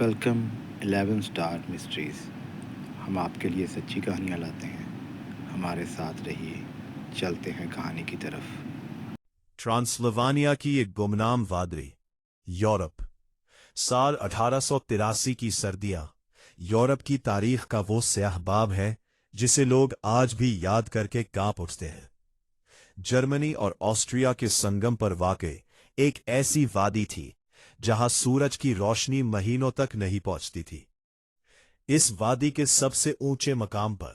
Welcome 11 star mysteries. ہم آپ کے لیے سچی کہانیاں لاتے ہیں. ہمارے ساتھ رہیے. چلتے ہیں کہانی کی طرف. ٹرانسلوانیا کی ایک گمنام وادی یورپ. سال 1883 کی سردیاں یورپ کی تاریخ کا وہ سیاہ باب ہے جسے لوگ آج بھی یاد کر کے کانپ اٹھتے ہیں. جرمنی اور آسٹریا کے سنگم پر واقع ایک ایسی وادی تھی جہاں سورج کی روشنی مہینوں تک نہیں پہنچتی تھی. اس وادی کے سب سے اونچے مقام پر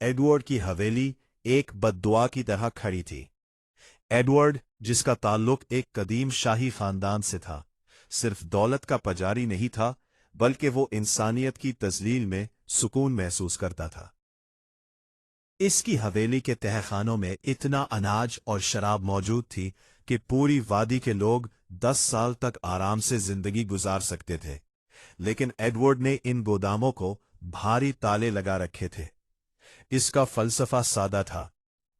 ایڈورڈ کی حویلی ایک بددعا کی طرح کھڑی تھی. ایڈورڈ، جس کا تعلق ایک قدیم شاہی خاندان سے تھا، صرف دولت کا پجاری نہیں تھا بلکہ وہ انسانیت کی تذلیل میں سکون محسوس کرتا تھا. اس کی حویلی کے تہہ خانوں میں اتنا اناج اور شراب موجود تھی کہ پوری وادی کے لوگ 10 سال تک آرام سے زندگی گزار سکتے تھے. لیکن ایڈورڈ نے ان گوداموں کو بھاری تالے لگا رکھے تھے. اس کا فلسفہ سادہ تھا: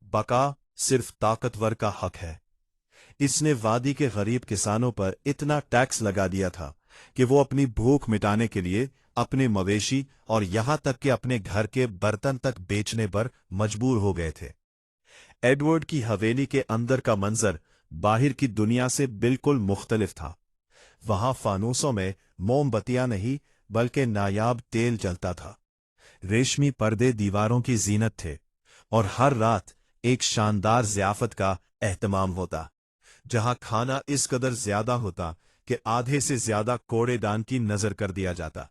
بقا صرف طاقتور کا حق ہے. اس نے وادی کے غریب کسانوں پر اتنا ٹیکس لگا دیا تھا کہ وہ اپنی بھوک مٹانے کے لیے اپنے مویشی اور یہاں تک کہ اپنے گھر کے برتن تک بیچنے پر مجبور ہو گئے تھے. ایڈورڈ کی حویلی کے اندر کا منظر باہر کی دنیا سے بالکل مختلف تھا. وہاں فانوسوں میں موم بتیاں نہیں بلکہ نایاب تیل جلتا تھا. ریشمی پردے دیواروں کی زینت تھے اور ہر رات ایک شاندار ضیافت کا اہتمام ہوتا جہاں کھانا اس قدر زیادہ ہوتا کہ آدھے سے زیادہ کوڑے دان کی نظر کر دیا جاتا.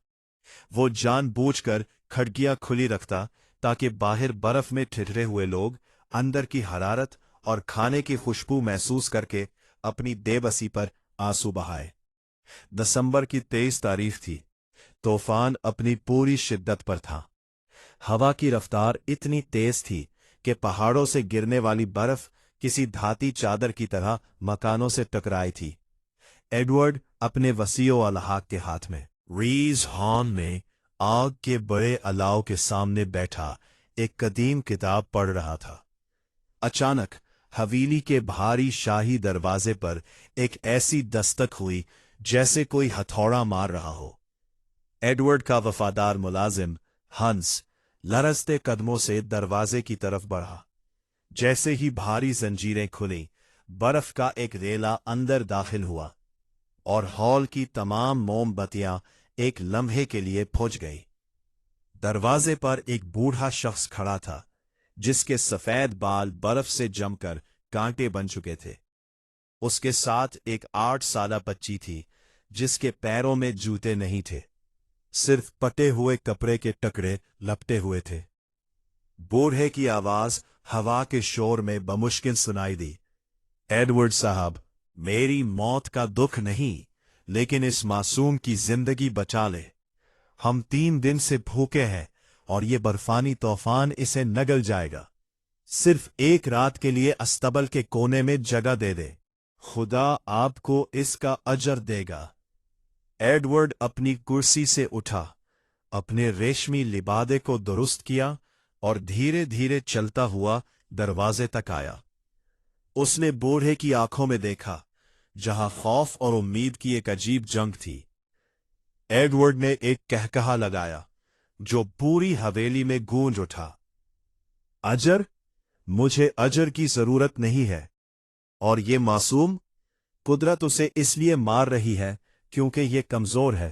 وہ جان بوجھ کر کھڑکیاں کھلی رکھتا تاکہ باہر برف میں ٹھٹھرے ہوئے لوگ اندر کی حرارت اور کھانے کی خوشبو محسوس کر کے اپنی بے بسی پر آنسو بہائے. دسمبر کی 23 تاریخ تھی. طوفان اپنی پوری شدت پر تھا. ہوا کی رفتار اتنی تیز تھی کہ پہاڑوں سے گرنے والی برف کسی دھاتی چادر کی طرح مکانوں سے ٹکرائی تھی. ایڈورڈ اپنے وسیع و الحاق کے ہاتھ میں ریز ہان میں آگ کے بڑے الاؤ کے سامنے بیٹھا ایک قدیم کتاب پڑھ رہا تھا. اچانک حویلی کے بھاری شاہی دروازے پر ایک ایسی دستک ہوئی جیسے کوئی ہتھوڑا مار رہا ہو. ایڈورڈ کا وفادار ملازم ہنس لرزتے قدموں سے دروازے کی طرف بڑھا. جیسے ہی بھاری زنجیریں کھلیں، برف کا ایک ریلا اندر داخل ہوا اور ہال کی تمام موم بتیاں ایک لمحے کے لیے بجھ گئی. دروازے پر ایک بوڑھا شخص کھڑا تھا جس کے سفید بال برف سے جم کر کانٹے بن چکے تھے. اس کے ساتھ ایک 8 سالہ بچی تھی جس کے پیروں میں جوتے نہیں تھے، صرف پٹے ہوئے کپڑے کے ٹکڑے لپٹے ہوئے تھے. بوڑھے کی آواز ہوا کے شور میں بمشکل سنائی دی: ایڈورڈ صاحب، میری موت کا دکھ نہیں لیکن اس معصوم کی زندگی بچا لے. ہم 3 دن سے بھوکے ہیں اور یہ برفانی طوفان اسے نگل جائے گا. صرف ایک رات کے لیے استبل کے کونے میں جگہ دے دے. خدا آپ کو اس کا اجر دے گا. ایڈورڈ اپنی کرسی سے اٹھا، اپنے ریشمی لبادے کو درست کیا اور دھیرے دھیرے چلتا ہوا دروازے تک آیا. اس نے بوڑھے کی آنکھوں میں دیکھا جہاں خوف اور امید کی ایک عجیب جنگ تھی. ایڈورڈ نے ایک کہکہا لگایا جو پوری حویلی میں گونج اٹھا: اجر؟ مجھے اجر کی ضرورت نہیں ہے. اور یہ معصوم؟ قدرت اسے اس لیے مار رہی ہے کیونکہ یہ کمزور ہے.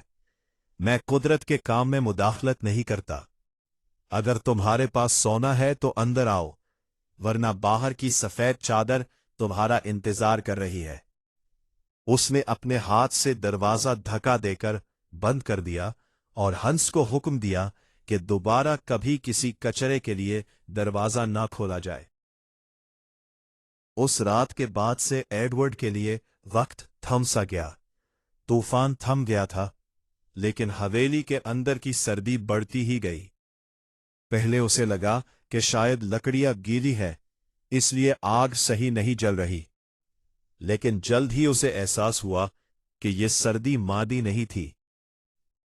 میں قدرت کے کام میں مداخلت نہیں کرتا. اگر تمہارے پاس سونا ہے تو اندر آؤ، ورنہ باہر کی سفید چادر تمہارا انتظار کر رہی ہے. اس نے اپنے ہاتھ سے دروازہ دھکا دے کر بند کر دیا اور ہنس کو حکم دیا کہ دوبارہ کبھی کسی کچرے کے لیے دروازہ نہ کھولا جائے. اس رات کے بعد سے ایڈورڈ کے لیے وقت تھم سا گیا. طوفان تھم گیا تھا لیکن حویلی کے اندر کی سردی بڑھتی ہی گئی. پہلے اسے لگا کہ شاید لکڑیاں گیلی ہے اس لیے آگ صحیح نہیں جل رہی، لیکن جلد ہی اسے احساس ہوا کہ یہ سردی مادی نہیں تھی.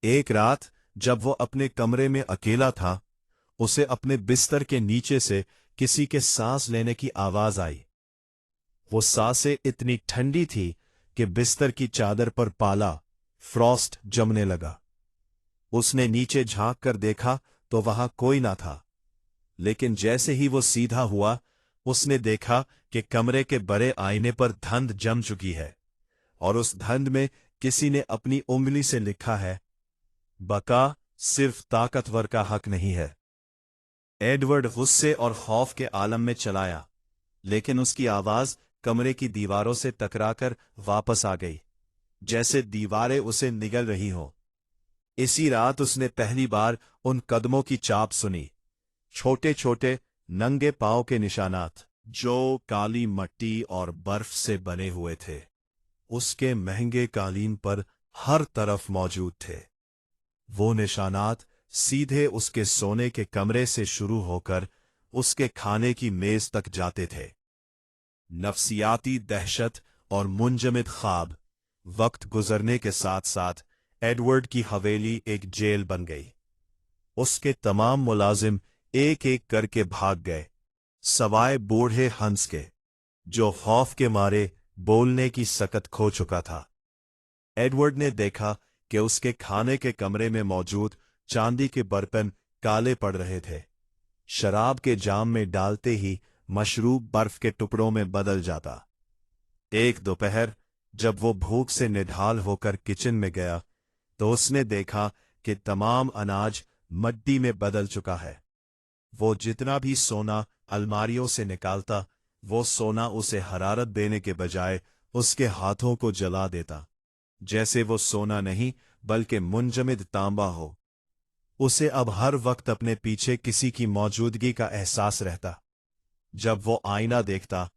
ایک رات جب وہ اپنے کمرے میں اکیلا تھا، اسے اپنے بستر کے نیچے سے کسی کے سانس لینے کی آواز آئی. وہ سانسیں اتنی ٹھنڈی تھی کہ بستر کی چادر پر پالا فروسٹ جمنے لگا. उसने नीचे झांक कर देखा तो वहां कोई ना था, लेकिन जैसे ही वो सीधा हुआ उसने देखा कि कमरे के बड़े आईने पर धंध जम चुकी है, और उस धंध में किसी ने अपनी उंगली से लिखा है, बका सिर्फ ताकतवर का हक नहीं है। एडवर्ड गुस्से और खौफ के आलम में चलाया, लेकिन उसकी आवाज कमरे की दीवारों से टकराकर वापस आ गई, जैसे दीवारें उसे निगल रही हों। इसी रात उसने पहली बार उन कदमों की चाप सुनी, छोटे छोटे नंगे पांव के निशानात, जो काली मिट्टी और बर्फ से बने हुए थे। उसके महंगे कालीन पर हर तरफ मौजूद थे। वो निशानात सीधे उसके सोने के कमरे से शुरू होकर उसके खाने की मेज तक जाते थे। नफसियाती दहशत और मुंजमद ख्वाब। वक्त गुजरने के साथ साथ एडवर्ड की हवेली एक जेल बन गई। उसके तमाम मुलाजिम एक एक करके भाग गए, सवाए बूढ़े हंस के, जो खौफ के मारे बोलने की सकत खो चुका था। एडवर्ड ने देखा कि उसके खाने के कमरे में मौजूद चांदी के बर्तन काले पड़ रहे थे। शराब के जाम में डालते ही मशरूब बर्फ के टुकड़ों में बदल जाता। एक दोपहर जब वो भूख से निढाल होकर किचन में गया तो उसने देखा कि तमाम अनाज मिट्टी में बदल चुका है। वो जितना भी सोना अलमारियों से निकालता, वो सोना उसे हरारत देने के बजाय उसके हाथों को जला देता, जैसे वो सोना नहीं बल्कि मुंजमद तांबा हो। उसे अब हर वक्त अपने पीछे किसी की मौजूदगी का एहसास रहता। जब वो आईना देखता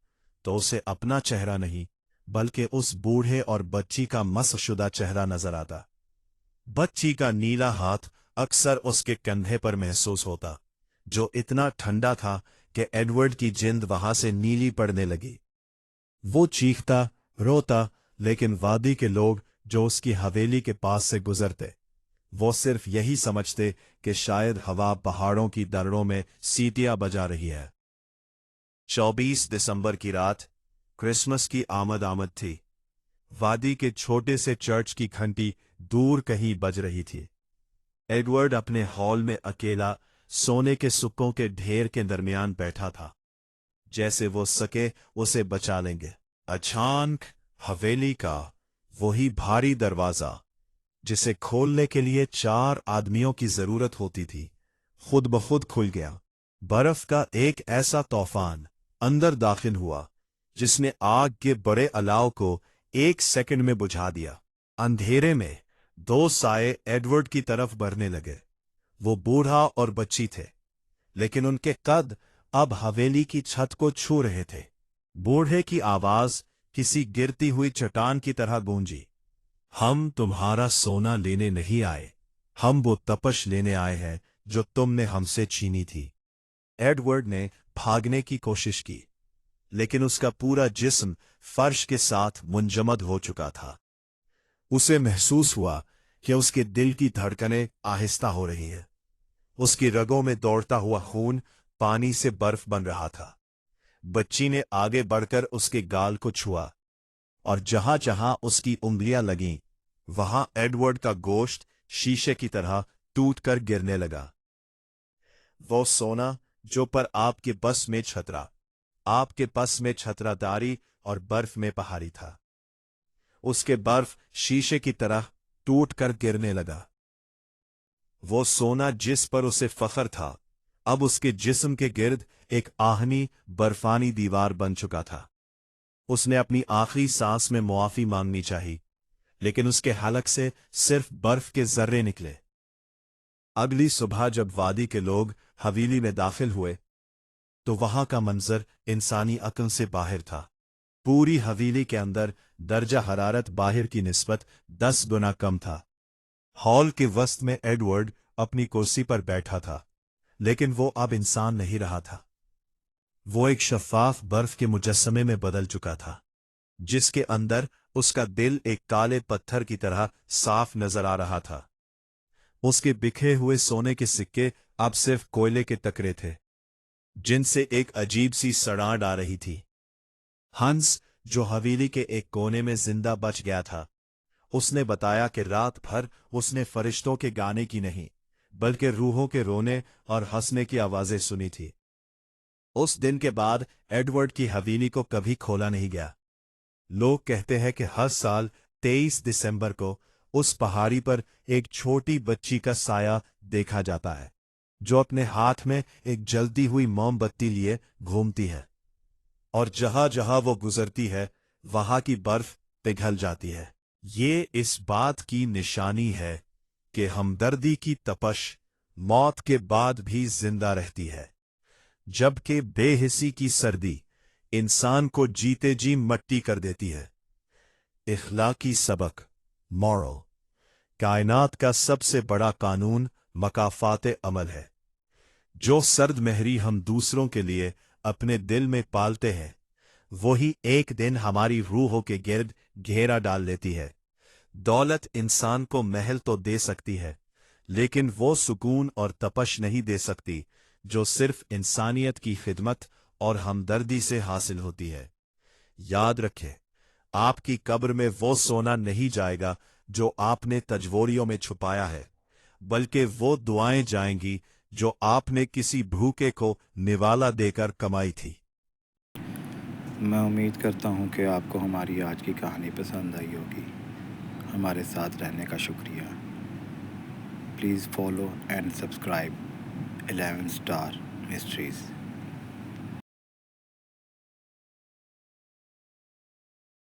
तो उसे अपना चेहरा नहीं बल्कि उस बूढ़े और बच्ची का मसशुदा चेहरा नजर आता। बच्ची का नीला हाथ अक्सर उसके कंधे पर महसूस होता, जो इतना ठंडा था कि एडवर्ड की जिंद वहां से नीली पड़ने लगी। वो चीखता, रोता, लेकिन वादी के लोग जो उसकी हवेली के पास से गुजरते, वो सिर्फ यही समझते कि शायद हवा पहाड़ों की दर्रों में सीटियां बजा रही है। 24 दिसंबर की रात क्रिसमस की आमद थी। वादी के छोटे से चर्च की घंटी दूर कहीं बज रही थी। एडवर्ड अपने हॉल में अकेला सोने के सुक्कों के ढेर के दरमियान बैठा था, जैसे वो सके उसे बचा लेंगे। अचानक हवेली का वही भारी दरवाजा, जिसे खोलने के लिए 4 आदमियों की जरूरत होती थी, खुद ब खुद खुल गया। बर्फ का एक ऐसा तूफान अंदर दाखिल हुआ जिसने आग के बड़े अलाव को 1 सेकंड में बुझा दिया। अंधेरे में 2 साए एडवर्ड की तरफ बढ़ने लगे। वो बूढ़ा और बच्ची थे, लेकिन उनके कद अब हवेली की छत को छू रहे थे। बूढ़े की आवाज किसी गिरती हुई चट्टान की तरह गूंजी, हम तुम्हारा सोना लेने नहीं आए, हम वो तपश लेने आए हैं जो तुमने हमसे छीनी थी। एडवर्ड ने भागने की कोशिश की, लेकिन उसका पूरा जिस्म फर्श के साथ मुंजमद हो चुका था। उसे महसूस हुआ कि उसके दिल की धड़कनें आहिस्ता हो रही हैं। उसकी रगों में दौड़ता हुआ खून पानी से बर्फ बन रहा था। बच्ची ने आगे बढ़कर उसके गाल को छुआ, और जहां जहां उसकी उंगलियां लगीं, वहां एडवर्ड का गोश्त शीशे की तरह टूटकर गिरने लगा। वो सोना जो पर आपके बस में छतरा, आपके बस में छतरादारी और बर्फ में पहाड़ी था, उसके बर्फ शीशे की तरह टूटकर गिरने लगा। वो सोना जिस पर उसे फख्र था, अब उसके जिस्म के गिर्द एक आहनी बर्फानी दीवार बन चुका था। उसने अपनी आखिरी सांस में मुआफी मांगनी चाहिए, लेकिन उसके हलक से सिर्फ बर्फ के जर्रे निकले। अगली सुबह जब वादी के लोग हवेली में दाखिल हुए तो वहां का मंजर इंसानी अक्ल से बाहर था। पूरी हवेली के अंदर दर्जा हरारत बाहर की निस्बत 10 गुना कम था। हॉल के वस्त में एडवर्ड अपनी कुर्सी पर बैठा था, लेकिन वो अब इंसान नहीं रहा था। वो एक शफाफ बर्फ के मुजस्समे में बदल चुका था, जिसके अंदर उसका दिल एक काले पत्थर की तरह साफ नजर आ रहा था। उसके बिखरे हुए सोने के सिक्के अब सिर्फ कोयले के टुकड़े थे, जिनसे एक अजीब सी सड़ाहट आ रही थी। हंस, जो हवेली के एक कोने में जिंदा बच गया था, उसने बताया कि रात भर उसने फरिश्तों के गाने की नहीं बल्कि रूहों के रोने और हंसने की आवाजें सुनी थी। उस दिन के बाद एडवर्ड की हवेली को कभी खोला नहीं गया। लोग कहते हैं कि हर साल 23 दिसंबर को उस पहाड़ी पर एक छोटी बच्ची का साया देखा जाता है जो अपने हाथ में एक जलती हुई मोमबत्ती लिए घूमती है, और जहां जहां वो गुजरती है वहां की बर्फ पिघल जाती है। ये इस बात की निशानी है कि हमदर्दी की तपश मौत के बाद भी जिंदा रहती है, जबकि बेहिसी की सर्दी इंसान को जीते जी मट्टी कर देती है। इखलाकी सबक, मॉरल, कायनात का सबसे बड़ा कानून मकाफात अमल है। जो सर्द महरी हम दूसरों के लिए अपने दिल में पालते हैं वही एक दिन हमारी रूहों के गिर्द घेरा डाल लेती है। दौलत इंसान को महल तो दे सकती है, लेकिन वो सुकून और तपश नहीं दे सकती जो सिर्फ इंसानियत की खिदमत और हमदर्दी से हासिल होती है। याद रखें, आपकी कब्र में वो सोना नहीं जाएगा जो आपने तजवोरियों में छुपाया है, बल्कि वो दुआएं जाएंगी जो आपने किसी भूखे को निवाला देकर कमाई थी। मैं उम्मीद करता हूँ कि आपको हमारी आज की कहानी पसंद आई होगी। हमारे साथ रहने का शुक्रिया। Please follow and subscribe 11 star mysteries.